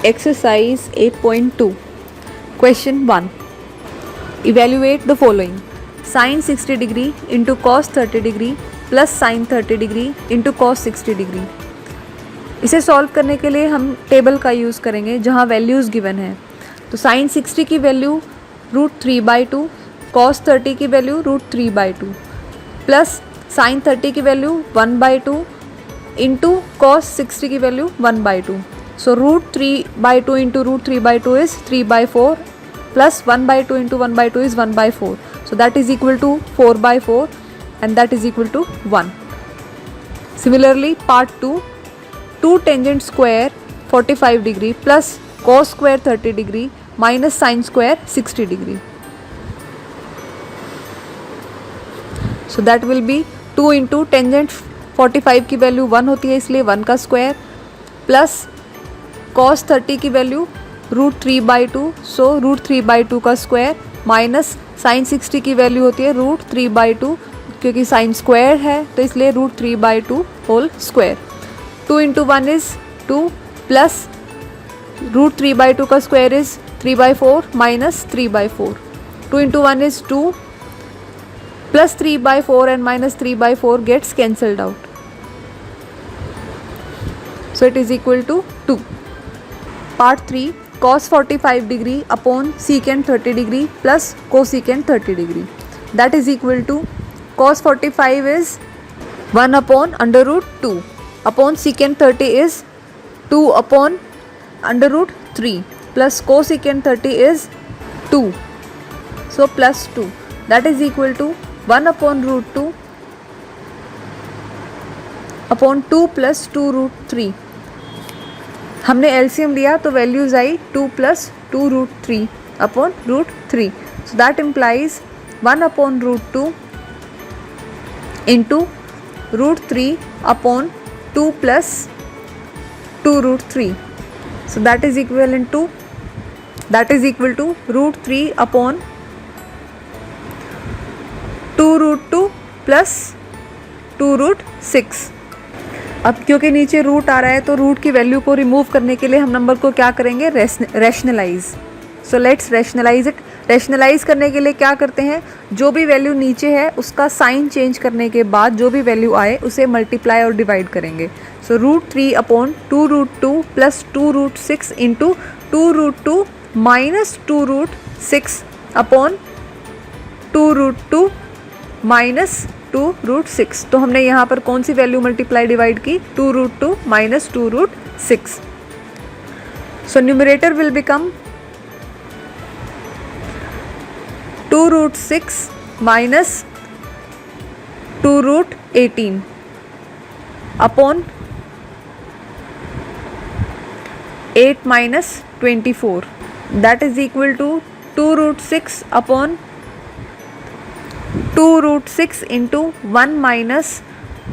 Exercise 8.2. Question 1. Evaluate the following. Sin 60 degree into cos 30 degree plus sin 30 degree into cos 60 degree. इसे solve करने के लिए हम table का यूज़ करेंगे जहाँ वैल्यूज़ गिवन है. तो sin 60 की वैल्यू √3/2, cos 30 की वैल्यू √3/2 प्लस sin 30 की वैल्यू 1/2 इंटू cos 60 की value 1/2. So √3/2 into √3/2 is 3/4 plus 1/2 into 1/2 is 1/4. So that is equal to 4/4 and that is equal to 1. Similarly, part 2, 2 tangent square 45 degree plus cos square 30 degree minus sin square 60 degree. So that will be 2 into tangent 45 की value 1 होती है इसलिए 1 का square plus cos 30 की value √3/2 सो √3/2 का square minus sin 60 की value होती है √3/2 क्योंकि sin स्क्वायर है तो इसलिए √3/2 whole square. 2 into 1 is 2 plus √3/2 का square is 3/4 minus 3/4. 2 into 1 is 2 plus 3/4 and minus 3/4 gets cancelled out. So it is equal to 2. Part 3, cos 45 degree upon secant 30 degree plus cosecant 30 degree. That is equal to cos 45 is 1 upon under root 2 upon secant 30 is 2 upon under root 3 plus cosecant 30 is 2. So plus 2. That is equal to 1 upon root 2 upon 2 plus 2 root 3. हमने LCM लिया तो values आई 2 plus 2 root 3 upon root 3. So that implies 1 upon root 2 into root 3 upon 2 plus 2 root 3. So that is equal to root 3 upon 2 root 2 plus 2 root 6. अब क्योंकि नीचे root आ रहा है तो रूट की वैल्यू को रिमूव करने के लिए हम नंबर को क्या करेंगे, rationalise. So let's rationalise it. Rationalise करने के लिए क्या करते हैं, जो भी वैल्यू नीचे है उसका साइन चेंज करने के बाद जो भी वैल्यू आए उसे मल्टीप्लाई और डिवाइड करेंगे. सो √3 upon 2 root 2 plus 2 root 6 into 2 root 2 minus 2 root 6 upon 2 root 2 minus 2 root 6. तो हमने यहाँ पर कौन सी वैल्यू मल्टीप्लाई डिवाइड की, 2 root 2 minus 2 root 6. So numerator will become 2 root 6 minus 2 root 18 upon 8 minus 24. That is equal to 2 root 6 upon 2 root 6 into 1 minus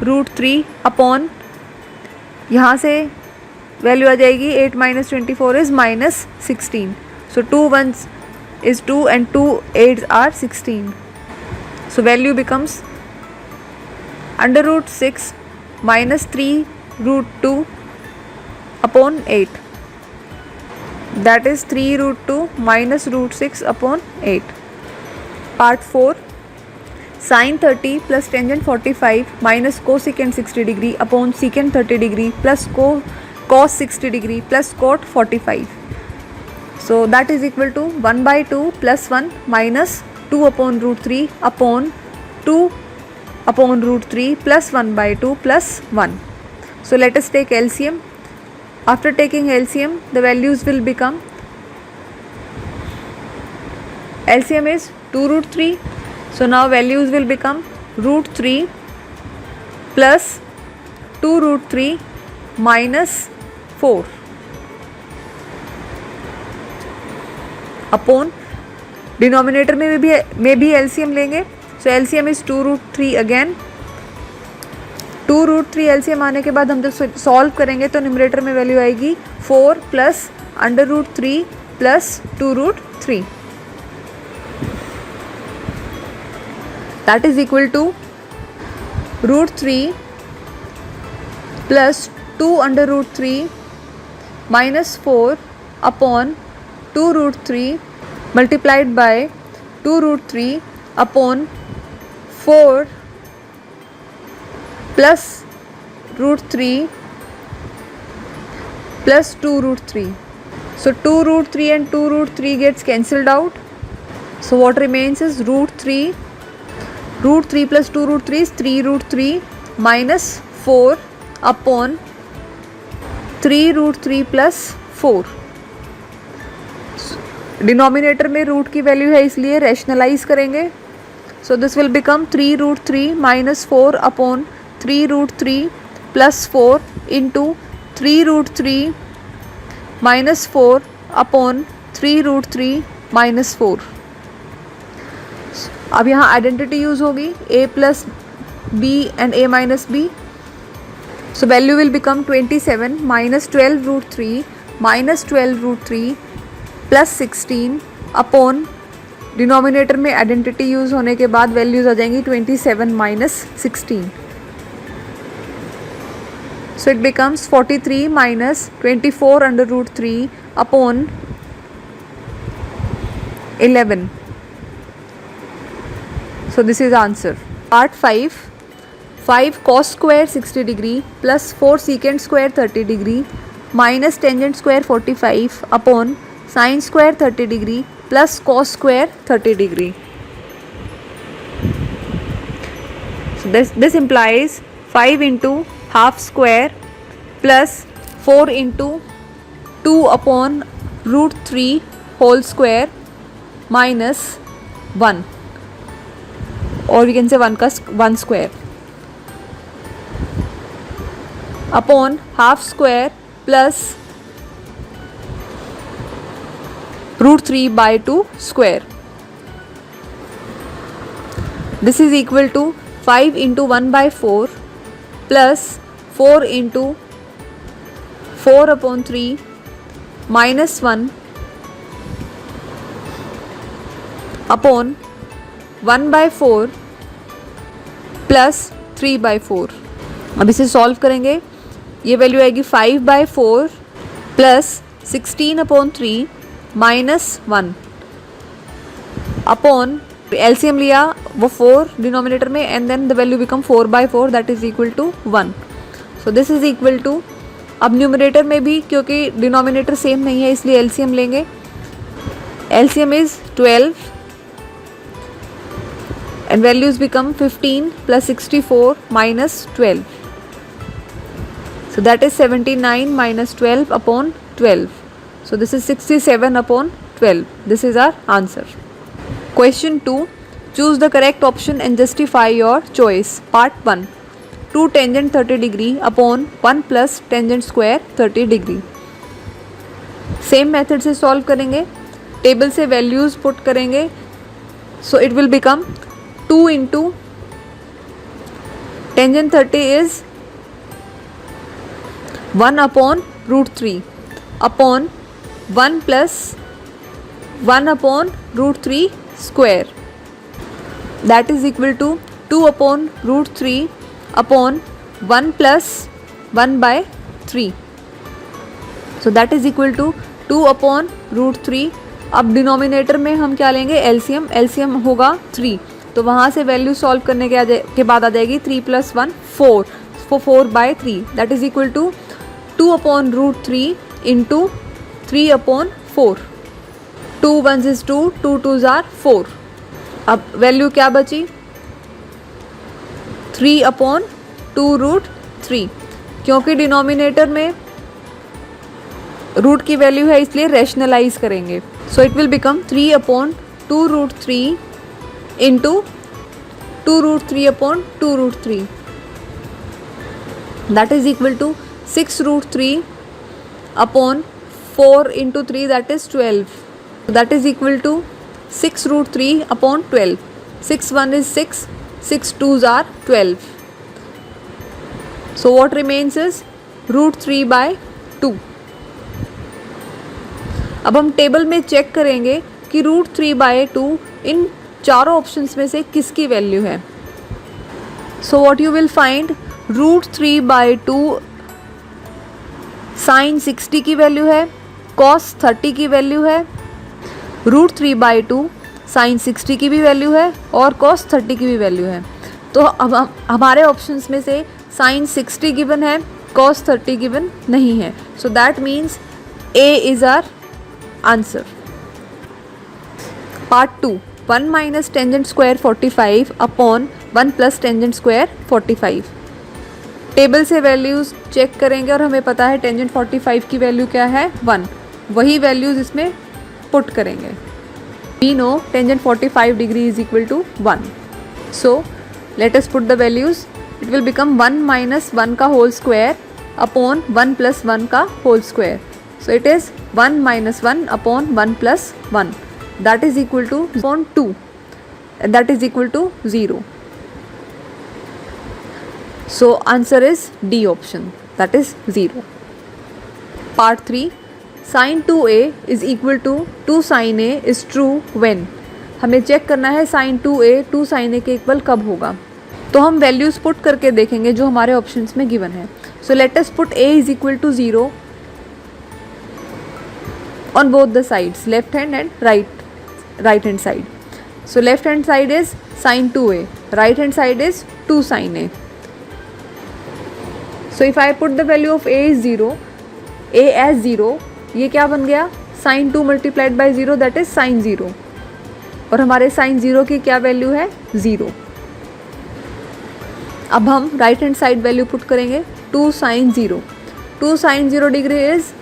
√3 upon, यहाँ से value आ जाएगी 8 minus 24 is minus 16. So 2 1s is 2 and 2 8s are 16. So value becomes under root 6 minus 3 root 2 upon 8. That is 3 root 2 minus root 6 upon 8. Part 4, sin 30 plus tangent 45 minus cosecant 60 degree upon secant 30 degree plus cos 60 degree plus cot 45. So that is equal to 1/2 plus 1 minus 2 upon √3 upon 2 upon √3 plus 1/2 plus 1. So let us take LCM. After taking LCM, the values will become, LCM is 2 √3. So now values will become √3 plus 2 √3 minus 4 upon denominator में भी LCM लेंगे. सो LCM is 2 √3 again. 2 √3 LCM आने के बाद हम जब solve करेंगे तो न्यूमरेटर में वैल्यू आएगी 4 plus under √3 plus 2 √3. That is equal to √3 plus 2 under root 3 minus 4 upon 2√3 multiplied by 2√3 upon 4 plus √3 plus 2√3. So 2√3 and 2√3 gets cancelled out. So what remains is √3. √3 plus 2√3 is 3√3 minus 4 upon 3√3 plus 4. Denominator में root की value है इसलिए rationalise करेंगे. So this will become 3√3 minus 4 upon 3√3 plus 4 into 3√3 minus 4 upon 3√3 minus 4. अब यहाँ identity use होगी a plus b and a minus b. So value will become 27 minus 12√3 minus 12√3 plus 16 upon denominator में identity use होने के बाद values आ जाएंगी 27 minus 16. So it becomes 43 minus 24 under root 3 upon 11. So this is answer. Part 5. 5 cos square 60 degree plus 4 secant square 30 degree minus tangent square 45 upon sin square 30 degree plus cos square 30 degree. So this implies 5 into half square plus 4 into 2 upon root 3 whole square minus 1, or we can say 1 square upon half square plus root 3 by 2 square. This is equal to 5 into 1 by 4 plus 4 into 4 upon 3 minus 1 upon 1 by 4 plus 3 by 4. अब इसे solve करेंगे. ये value आएगी 5 by 4 plus 16 upon 3 minus 1 upon LCM लिया वो 4 denominator में and then the value become 4 by 4 that is equal to 1. So this is equal to, अब numerator में भी क्योंकि डिनोमिनेटर सेम नहीं है इसलिए एलसीएम लेंगे. LCM is 12 and values become 15 plus 64 minus 12. So that is 79 minus 12 upon 12. So this is 67 upon 12. This is our answer. Question 2. Choose the correct option and justify your choice. Part 1. 2 tangent 30 degree upon 1 plus tangent square 30 degree. Same method से solve करेंगे. Table से values put करेंगे. So it will become 2 into tangent 30 is 1 upon root 3 upon 1 plus 1 upon root 3 square, that is equal to 2 upon root 3 upon 1 plus 1 by 3. So that is equal to 2 upon root 3. अब denominator में हम क्या लेंगे, LCM. LCM होगा 3, तो वहाँ से value solve करने के बाद आ जाएगी 3 plus 1 4. 4 by 3 that is equal to 2 upon root 3 into 3 upon 4. 2 1s is 2, 2 2s are 4. अब वैल्यू क्या बची, 3 अपॉन 2 रूट 3. क्योंकि डिनोमिनेटर में रूट की वैल्यू है इसलिए रैशनलाइज करेंगे. So it will become 3 upon 2 root 3 into 2 root 3 upon 2 root 3. That is equal to 6 root 3 upon 4 into 3 that is 12. That is equal to 6 root 3 upon 12. 6 1 is 6, 6 2s are 12. So what remains is root 3 by 2. अब हम table में check करेंगे कि root 3 by 2 इन चारों options में से किसकी value है. So what you will find, root 3 by 2 sine 60 की वैल्यू है, cos 30 की वैल्यू है, √3/2 sin 60 की भी वैल्यू है और cos 30 की भी वैल्यू है। तो अब हमारे ऑप्शंस में से sin 60 गिवन है, cos 30 गिवन नहीं है। So that means A is our answer. Part 2, 1 minus tangent square 45 upon 1 plus tangent square 45। Table से वैल्यूज़ चेक करेंगे और हमें पता है टेंजेंट 45 की वैल्यू क्या है 1, वही वैल्यूज़ इसमें पुट करेंगे। We know tangent 45 degree is equal to 1. So let us put the values. It will become 1 minus 1 का whole square upon 1 plus 1 का whole square. So it is 1 minus 1 upon 1 plus 1. That is equal to upon 2. And that is equal to 0. So answer is D option. That is 0. Part 3. Sin 2a is equal to 2 sin a is true when। हमें check करना है sin 2a 2 sin a के equal कब होगा। तो हम values put करके देखेंगे जो हमारे ऑप्शंस में गिवन है। So let us put a is equal to 0 on both the sides, left hand and right hand side. So left hand side is sin 2a, right hand side is 2 sin a। So if I put the value of a is 0, a as 0, ये क्या बन गया sin 2 multiplied by 0 that is sin 0, और हमारे sin 0 की क्या value है 0। अब हम right hand side value put करेंगे 2 sin 0, 2 sin 0 degree is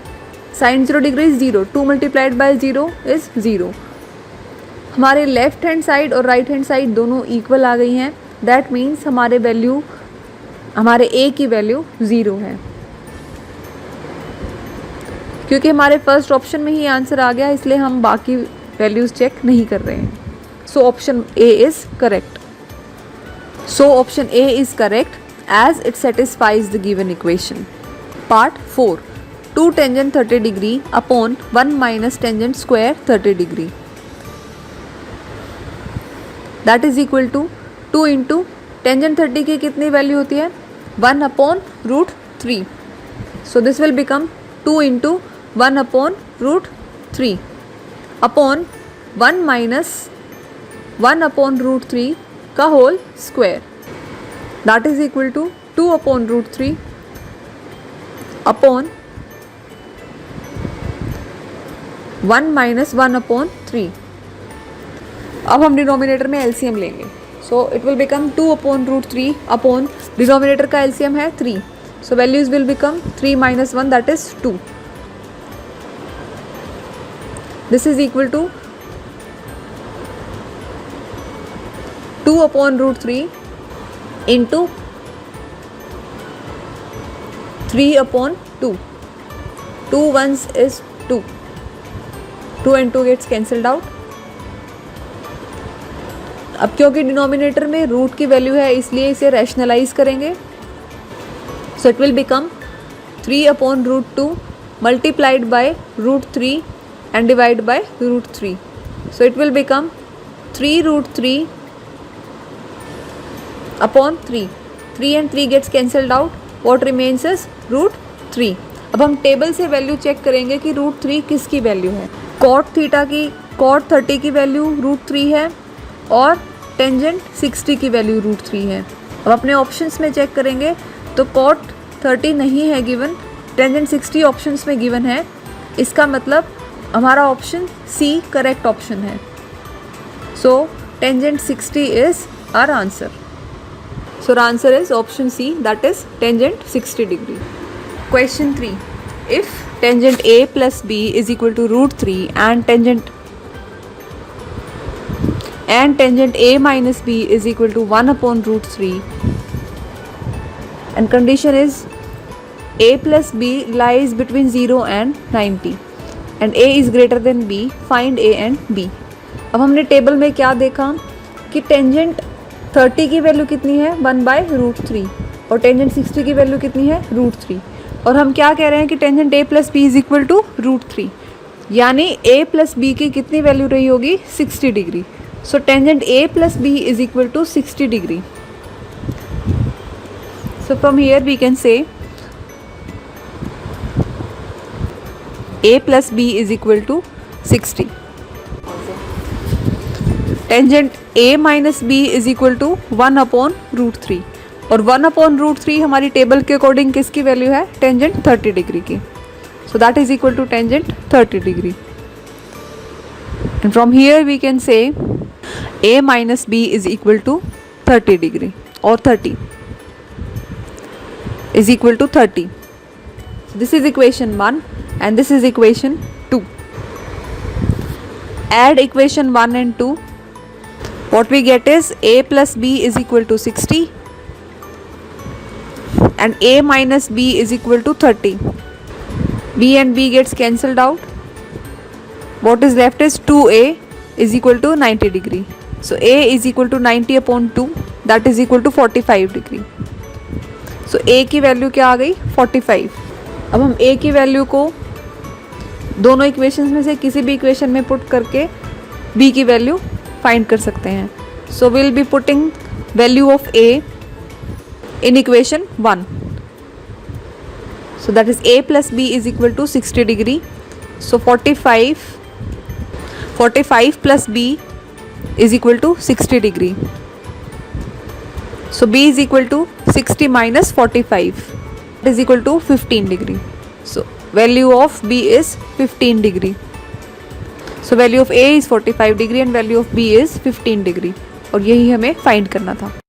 sin 0 degree is 0, 2 multiplied by 0 is 0। हमारे लेफ्ट हैंड साइड और राइट हैंड साइड दोनों इक्वल आ गई हैं, दैट मीन्स हमारे a की वैल्यू 0 है। क्योंकि हमारे फर्स्ट ऑप्शन में ही आंसर आ गया इसलिए हम बाकी वैल्यूज़ चेक नहीं कर रहे हैं। So option A is correct. So option A is correct as it satisfies the given equation. Part 4, 2 tangent 30 degree upon 1 minus tangent square 30 degree that is equal to 2 into tangent 30 की कितनी value होती है 1 upon √3। So this will become 2 into 1 upon √3 upon 1 minus 1 upon √3 का whole square that is equal to 2 upon √3 upon 1 minus 1 upon 3। अब हम denominator में LCM लेंगे। So it will become 2 upon √3 upon denominator का एलसीएम है 3। So values will become 3 minus 1 that is 2. This is equal to 2 upon √3 into 3 upon 2. 2 ones is 2. 2 and 2 gets cancelled out. अब क्योंकि denominator में root की value है इसलिए इसे rationalise करेंगे। So it will become 3 upon √2 multiplied by √3 and divided by √3. So it will become 3√3 upon 3. 3 and 3 gets cancelled out. What remains is √3. अब हम टेबल से वैल्यू चेक करेंगे कि √3 किसकी वैल्यू है। cot 30 की वैल्यू √3 है और टेंजेंट 60 की वैल्यू √3 है। अब अपने ऑप्शंस में चेक करेंगे तो cot 30 नहीं है गिवन, टेंजेंट 60 ऑप्शंस में गिवन है। इसका मतलब हमारा ऑप्शन सी करेक्ट ऑप्शन है। So tangent 60 is our answer. So answer is option C that is tangent 60 degree. Question 3, if tangent a plus b is equal to √3 and tangent a minus b is equal to 1 upon √3 and condition is a plus b lies between 0 and 90 and a is greater than b, find a and b। अब हमने table में क्या देखा कि tangent 30 की value कितनी है 1/√3 और टेंजेंट 60 की वैल्यू कितनी है √3, और हम क्या कह रहे हैं कि tangent a plus b is equal to √3, यानी a प्लस b की कितनी वैल्यू रही होगी 60 degree. So tangent a plus b is equal to 60 degree. So from here we can say a plus b is equal to 60. Tangent a minus b is equal to 1 upon root 3 और 1 upon root 3 हमारी table के according किसकी value है? Tangent 30 degree की. So that is equal to tangent 30 degree. And from here we can say a minus b is equal to 30 degree और 30 is equal to 30. So this is equation 1 and this is equation 2. Add equation 1 and 2. What we get is a plus b is equal to 60 and a minus b is equal to 30. b and b gets cancelled out. What is left is 2a is equal to 90 degree. So a is equal to 90 upon 2, that is equal to 45 degree. So a की value क्या आ गई? 45. अब हम a की value को दोनों equations में से किसी भी इक्वेशन में पुट करके b की वैल्यू फाइंड कर सकते हैं. So will be putting value of a in equation 1. So that is a plus b is equal to 60 degree. So 45 plus b is equal to 60 degree. So b is equal to 60 minus 45 is equal to 15 degree. So value of b is 15 degree. So value of a is 45 degree and value of b is 15 degree. और यही हमें find करना था.